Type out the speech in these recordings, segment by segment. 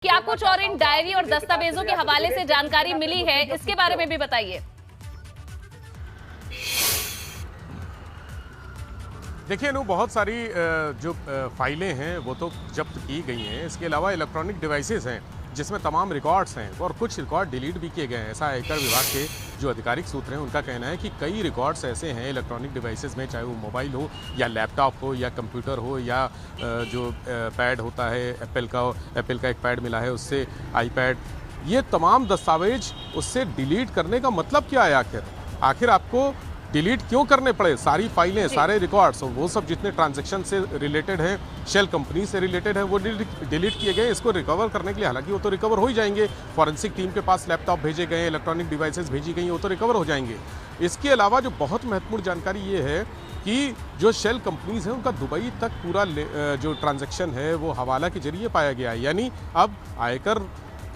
क्या कुछ और इन डायरी और दस्तावेजों के हवाले से जानकारी मिली है, इसके बारे में भी बताइए। देखिए बहुत सारी जो फाइलें हैं वो तो जब्त की गई हैं। इसके अलावा इलेक्ट्रॉनिक डिवाइसेस हैं जिसमें तमाम रिकॉर्ड्स हैं और कुछ रिकॉर्ड डिलीट भी किए गए हैं। ऐसा आयकर विभाग के जो अधिकारिक सूत्र हैं उनका कहना है कि कई रिकॉर्ड्स ऐसे हैं इलेक्ट्रॉनिक डिवाइसेस में, चाहे वो मोबाइल हो या लैपटॉप हो या कंप्यूटर हो या जो पैड होता है एप्पल का एक पैड मिला है उससे आईपैड, ये तमाम दस्तावेज उससे डिलीट करने का मतलब क्या है? आखिर आपको डिलीट क्यों करने पड़े? सारी फाइलें, सारे रिकॉर्ड्स और वो सब जितने ट्रांजैक्शन से रिलेटेड हैं, शेल कंपनी से रिलेटेड है, वो डिलीट किए गए। इसको रिकवर करने के लिए हालांकि वो तो रिकवर हो ही जाएंगे, फॉरेंसिक टीम के पास लैपटॉप भेजे गए, इलेक्ट्रॉनिक डिवाइसेस भेजी गई, वो तो रिकवर हो जाएंगे। इसके अलावा जो बहुत महत्वपूर्ण जानकारी ये है कि जो शेल कंपनीज हैं उनका दुबई तक पूरा जो ट्रांजैक्शन है वो हवाला के जरिए पाया गया है। यानी अब आयकर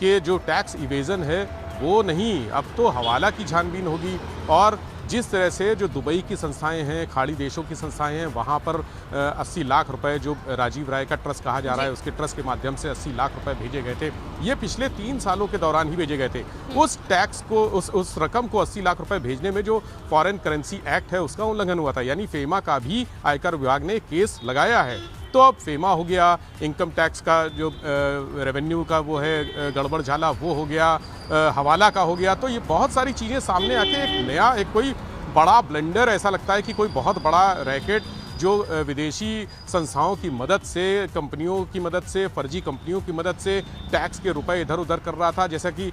के जो टैक्स इवेजन है वो नहीं, अब तो हवाला की छानबीन होगी। और जिस तरह से जो दुबई की संस्थाएं हैं, खाड़ी देशों की संस्थाएं हैं, वहाँ पर 80 लाख रुपए जो राजीव राय का ट्रस्ट कहा जा रहा है, उसके ट्रस्ट के माध्यम से 80 लाख रुपए भेजे गए थे। ये पिछले 3 सालों के दौरान ही भेजे गए थे। उस टैक्स को, उस रकम को 80 लाख रुपए भेजने में जो फॉरेन करेंसी एक्ट है उसका उल्लंघन हुआ था। यानी फेमा का भी आयकर विभाग ने केस लगाया है। तो अब फेमा हो गया, इनकम टैक्स का जो रेवेन्यू का वो है गड़बड़ झाला वो हो गया, हवाला का हो गया। तो ये बहुत सारी चीज़ें सामने आके एक नया, एक कोई बड़ा ब्लेंडर, ऐसा लगता है कि कोई बहुत बड़ा रैकेट जो विदेशी संस्थाओं की मदद से, कंपनियों की मदद से, फर्जी कंपनियों की मदद से टैक्स के रुपए इधर उधर कर रहा था। जैसा कि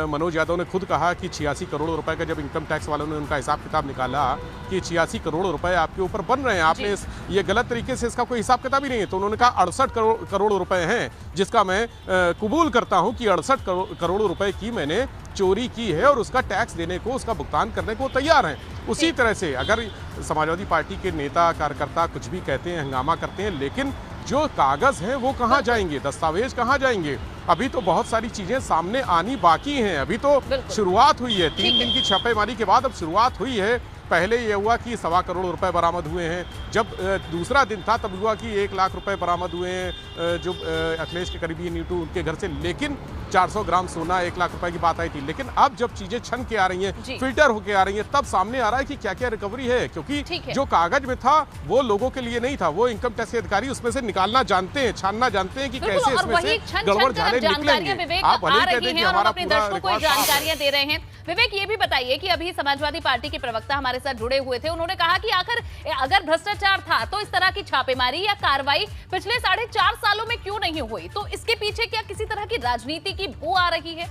मनोज यादव ने खुद कहा कि 86 करोड़ रुपए का जब इनकम टैक्स वालों ने उनका हिसाब किताब निकाला कि 86 करोड़ रुपए आपके ऊपर बन रहे हैं, आपने ये गलत तरीके से इसका कोई हिसाब किताब ही नहीं है। तो उन्होंने कहा 68 करोड़ रुपए हैं, जिसका मैं कबूल करता हूँ कि 68 करोड़ रुपए की मैंने चोरी की है और उसका टैक्स देने को, उसका भुगतान करने को तैयार हैं। उसी तरह से अगर समाजवादी पार्टी के नेता कार्यकर्ता कुछ भी कहते हैं, हंगामा करते हैं, लेकिन जो कागज हैं वो कहाँ जाएंगे, दस्तावेज कहाँ जाएंगे? अभी तो बहुत सारी चीजें सामने आनी बाकी हैं। अभी तो शुरुआत हुई है, 3 दिन की छापेमारी के बाद अब शुरुआत हुई है। पहले ये हुआ कि 1.25 करोड़ रुपए बरामद हुए हैं। जब दूसरा दिन था तब हुआ कि 1 लाख रुपए बरामद हुए हैं जो अखिलेश के करीबी नीटू उनके घर से। लेकिन 400 ग्राम सोना, 1 लाख रुपए की बात आई थी। लेकिन अब जब चीजें छन के आ रही हैं, फिल्टर होके आ रही हैं, तब सामने आ रहा है कि क्या क्या रिकवरी है। क्योंकि जो कागज में था वो लोगों के लिए नहीं था, वो इनकम टैक्स के अधिकारी उसमें से निकालना जानते हैं, छानना जानते हैं कि कैसे इसमें से गड़बड़ झाले निकलेंगे। आप भले कह दें कि हमारा अपने दर्शकों को जानकारियां दे रहे हैं। विवेक, ये भी बताइए कि अभी समाजवादी पार्टी के प्रवक्ता हमारे साथ जुड़े हुए थे, उन्होंने कहा कि आखिर अगर भ्रष्टाचार था तो इस तरह की छापेमारी या कार्रवाई पिछले 4.5 सालों में क्यों नहीं हुई? तो इसके पीछे क्या किसी तरह की राजनीति की बू आ रही है?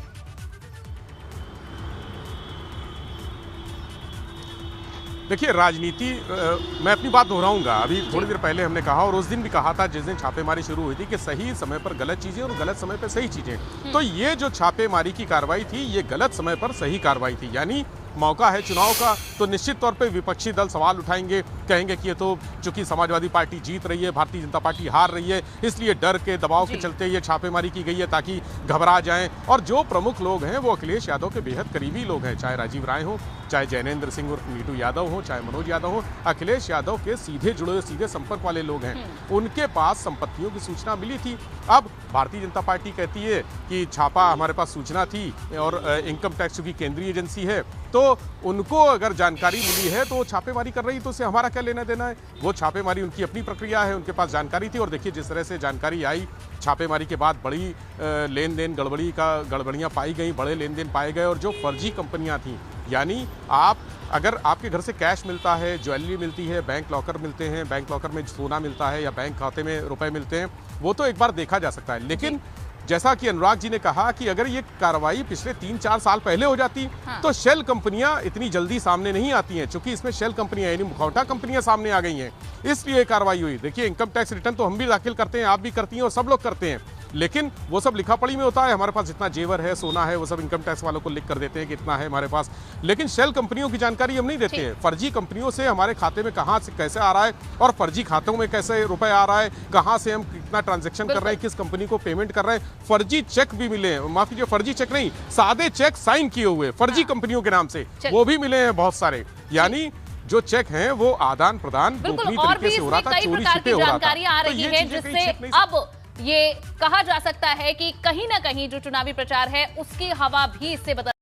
देखिए राजनीति, मैं अपनी बात दोहराऊंगा। अभी थोड़ी देर पहले हमने कहा और उस दिन भी कहा था जिस दिन छापेमारी शुरू हुई थी कि सही समय पर गलत चीजें और गलत समय पर सही चीजें। तो ये जो छापेमारी की कार्रवाई थी ये गलत समय पर सही कार्रवाई थी। यानी मौका है चुनाव का तो निश्चित तौर पे विपक्षी दल सवाल उठाएंगे, कहेंगे कि ये तो चूंकि समाजवादी पार्टी जीत रही है, भारतीय जनता पार्टी हार रही है, इसलिए डर के दबाव के चलते ये छापेमारी की गई है ताकि घबरा जाएं। और जो प्रमुख लोग हैं वो अखिलेश यादव के बेहद करीबी लोग हैं, चाहे राजीव राय हो, चाहे जैनेंद्र सिंह और नीटू यादव हो, चाहे मनोज यादव हो, अखिलेश यादव के सीधे जुड़े, सीधे संपर्क वाले लोग हैं। उनके पास संपत्तियों की सूचना मिली थी। अब भारतीय जनता पार्टी कहती है कि छापा हमारे पास सूचना थी और इनकम टैक्स की केंद्रीय एजेंसी है, तो उनको अगर जानकारी मिली है तो वो छापेमारी कर रही, तो उससे हमारा क्या लेना देना है? वो छापेमारी उनकी अपनी प्रक्रिया है, उनके पास जानकारी थी। और देखिए जिस तरह से जानकारी आई, छापेमारी के बाद बड़ी लेन देन गड़बड़ियाँ पाई गई, बड़े लेन देन पाए गए। और जो फर्जी कंपनियाँ थीं, यानी अगर आपके घर से कैश मिलता है, ज्वेलरी मिलती है, बैंक लॉकर मिलते हैं, बैंक लॉकर में सोना मिलता है या बैंक खाते में रुपए मिलते हैं, वो तो एक बार देखा जा सकता है। लेकिन जैसा कि अनुराग जी ने कहा कि अगर ये कार्रवाई पिछले 3-4 साल पहले हो जाती तो शेल कंपनियां इतनी जल्दी सामने नहीं आती हैं। चूंकि इसमें शेल कंपनियां यानी मुखौटा कंपनियां सामने आ गई हैं, इसलिए कार्रवाई हुई। देखिए इनकम टैक्स रिटर्न तो हम भी दाखिल करते हैं, आप भी करती हैं और सब लोग करते हैं, लेकिन वो सब लिखा पढ़ी में होता है। हमारे पास जितना जेवर है, सोना है, वो सब इनकम टैक्स वालों को लिख कर देते हैं कि इतना है हमारे पास। लेकिन शेल कंपनियों की जानकारी हम नहीं देते हैं। फर्जी कंपनियों से हमारे खाते में कहाँ से कैसे आ रहा है और फर्जी खातों में कैसे रुपए आ रहा है, कहाँ से हम कितना ट्रांजैक्शन कर रहे हैं, किस कंपनी को पेमेंट कर रहे हैं। फर्जी चेक भी मिले हैं, माफ कीजिए फर्जी चेक नहीं, सादे चेक साइन किए हुए फर्जी कंपनियों के नाम से वो भी मिले हैं बहुत सारे। यानी जो चेक हैं वो आदान प्रदान गोपनीय तरीके से हो रहा था, चोरी छिपे हो रहा था। जानकारी आ रही है जिससे अब ये कहा जा सकता है कि कहीं ना कहीं जो चुनावी प्रचार है उसकी हवा भी इससे बदल